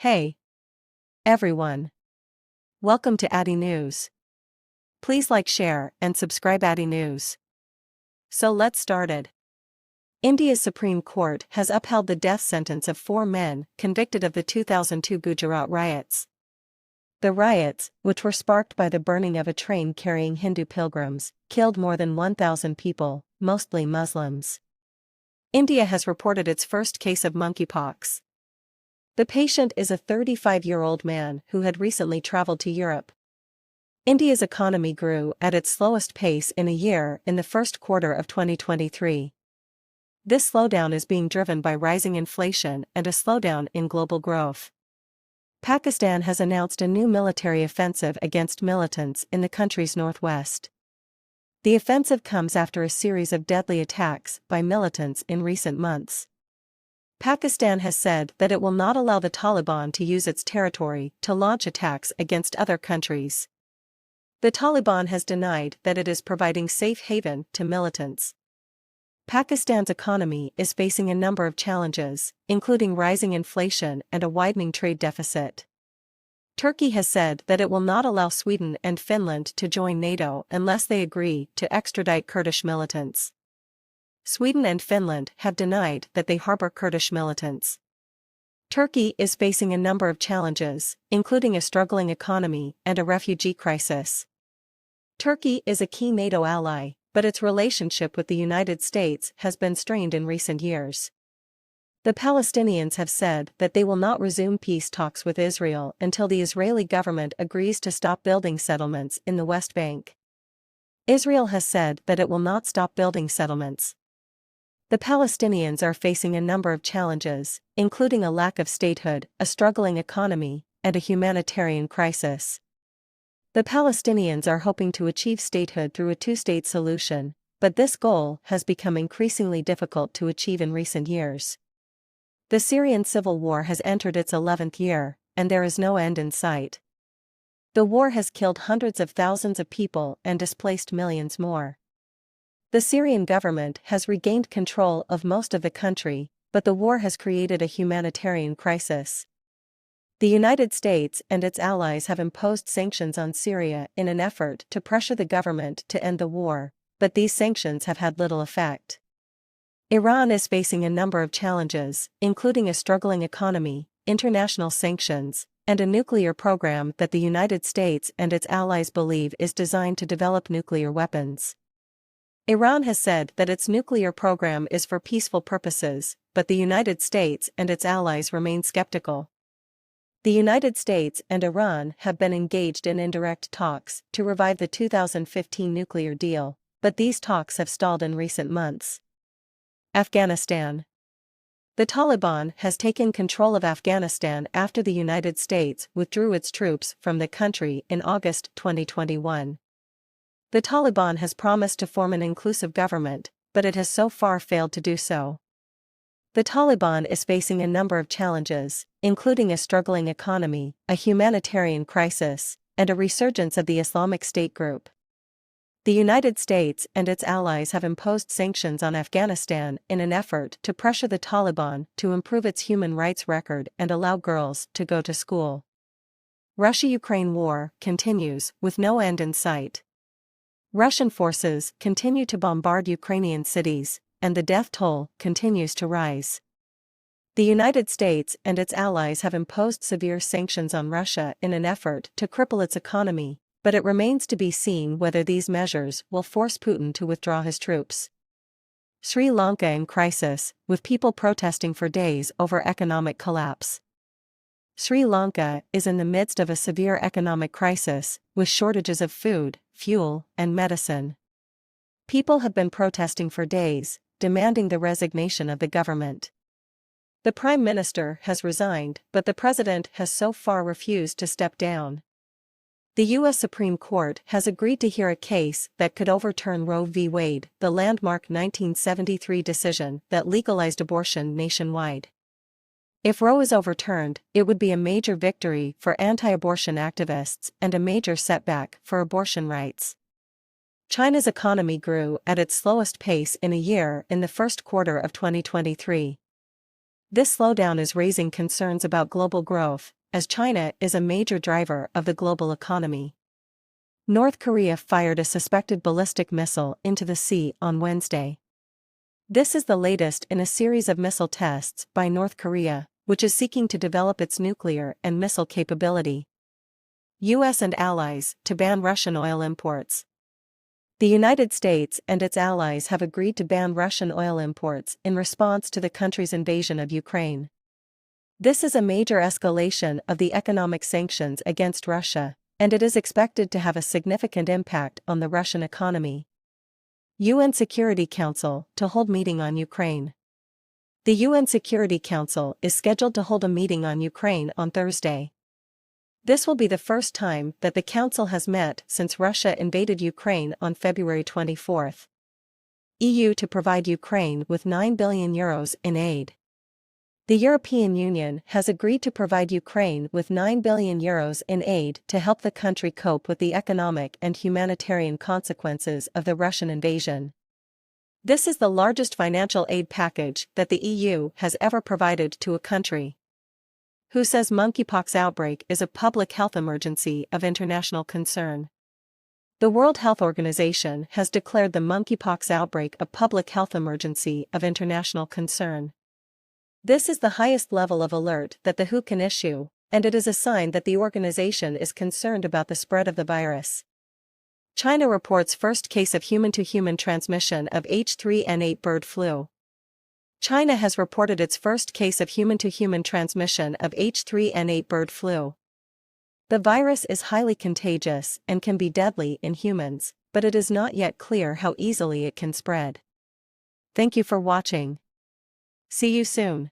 Hey, everyone. Welcome to Addy News. Please like, share, and subscribe Addy News. So let's started. India's Supreme Court has upheld the death sentence of 4 men convicted of the 2002 Gujarat riots. The riots, which were sparked by the burning of a train carrying Hindu pilgrims, killed more than 1,000 people, mostly Muslims. India has reported its first case of monkeypox. The patient is a 35-year-old man who had recently traveled to Europe. India's economy grew at its slowest pace in a year in the first quarter of 2023. This slowdown is being driven by rising inflation and a slowdown in global growth. Pakistan has announced a new military offensive against militants in the country's northwest. The offensive comes after a series of deadly attacks by militants in recent months. Pakistan has said that it will not allow the Taliban to use its territory to launch attacks against other countries. The Taliban has denied that it is providing safe haven to militants. Pakistan's economy is facing a number of challenges, including rising inflation and a widening trade deficit. Turkey has said that it will not allow Sweden and Finland to join NATO unless they agree to extradite Kurdish militants. Sweden and Finland have denied that they harbor Kurdish militants. Turkey is facing a number of challenges, including a struggling economy and a refugee crisis. Turkey is a key NATO ally, but its relationship with the United States has been strained in recent years. The Palestinians have said that they will not resume peace talks with Israel until the Israeli government agrees to stop building settlements in the West Bank. Israel has said that it will not stop building settlements. The Palestinians are facing a number of challenges, including a lack of statehood, a struggling economy, and a humanitarian crisis. The Palestinians are hoping to achieve statehood through a two-state solution, but this goal has become increasingly difficult to achieve in recent years. The Syrian civil war has entered its 11th year, and there is no end in sight. The war has killed hundreds of thousands of people and displaced millions more. The Syrian government has regained control of most of the country, but the war has created a humanitarian crisis. The United States and its allies have imposed sanctions on Syria in an effort to pressure the government to end the war, but these sanctions have had little effect. Iran is facing a number of challenges, including a struggling economy, international sanctions, and a nuclear program that the United States and its allies believe is designed to develop nuclear weapons. Iran has said that its nuclear program is for peaceful purposes, but the United States and its allies remain skeptical. The United States and Iran have been engaged in indirect talks to revive the 2015 nuclear deal, but these talks have stalled in recent months. Afghanistan. The Taliban has taken control of Afghanistan after the United States withdrew its troops from the country in August 2021. The Taliban has promised to form an inclusive government, but it has so far failed to do so. The Taliban is facing a number of challenges, including a struggling economy, a humanitarian crisis, and a resurgence of the Islamic State group. The United States and its allies have imposed sanctions on Afghanistan in an effort to pressure the Taliban to improve its human rights record and allow girls to go to school. Russia-Ukraine war continues with no end in sight. Russian forces continue to bombard Ukrainian cities, and the death toll continues to rise. The United States and its allies have imposed severe sanctions on Russia in an effort to cripple its economy, but it remains to be seen whether these measures will force Putin to withdraw his troops. Sri Lanka in crisis, with people protesting for days over economic collapse. Sri Lanka is in the midst of a severe economic crisis, with shortages of food, fuel, and medicine. People have been protesting for days, demanding the resignation of the government. The Prime Minister has resigned, but the President has so far refused to step down. The U.S. Supreme Court has agreed to hear a case that could overturn Roe v. Wade, the landmark 1973 decision that legalized abortion nationwide. If Roe is overturned, it would be a major victory for anti-abortion activists and a major setback for abortion rights. China's economy grew at its slowest pace in a year in the first quarter of 2023. This slowdown is raising concerns about global growth, as China is a major driver of the global economy. North Korea fired a suspected ballistic missile into the sea on Wednesday. This is the latest in a series of missile tests by North Korea, which is seeking to develop its nuclear and missile capability. U.S. and allies to ban Russian oil imports. The United States and its allies have agreed to ban Russian oil imports in response to the country's invasion of Ukraine. This is a major escalation of the economic sanctions against Russia, and it is expected to have a significant impact on the Russian economy. UN Security Council to hold meeting on Ukraine. The UN Security Council is scheduled to hold a meeting on Ukraine on Thursday. This will be the first time that the Council has met since Russia invaded Ukraine on February 24. EU to provide Ukraine with €9 billion in aid. The European Union has agreed to provide Ukraine with €9 billion in aid to help the country cope with the economic and humanitarian consequences of the Russian invasion. This is the largest financial aid package that the EU has ever provided to a country. WHO says monkeypox outbreak is a public health emergency of international concern. The World Health Organization has declared the monkeypox outbreak a public health emergency of international concern. This is the highest level of alert that the WHO can issue, and it is a sign that the organization is concerned about the spread of the virus. China reports first case of human-to-human transmission of H3N8 bird flu. China has reported its first case of human-to-human transmission of H3N8 bird flu. The virus is highly contagious and can be deadly in humans, but it is not yet clear how easily it can spread. Thank you for watching. See you soon.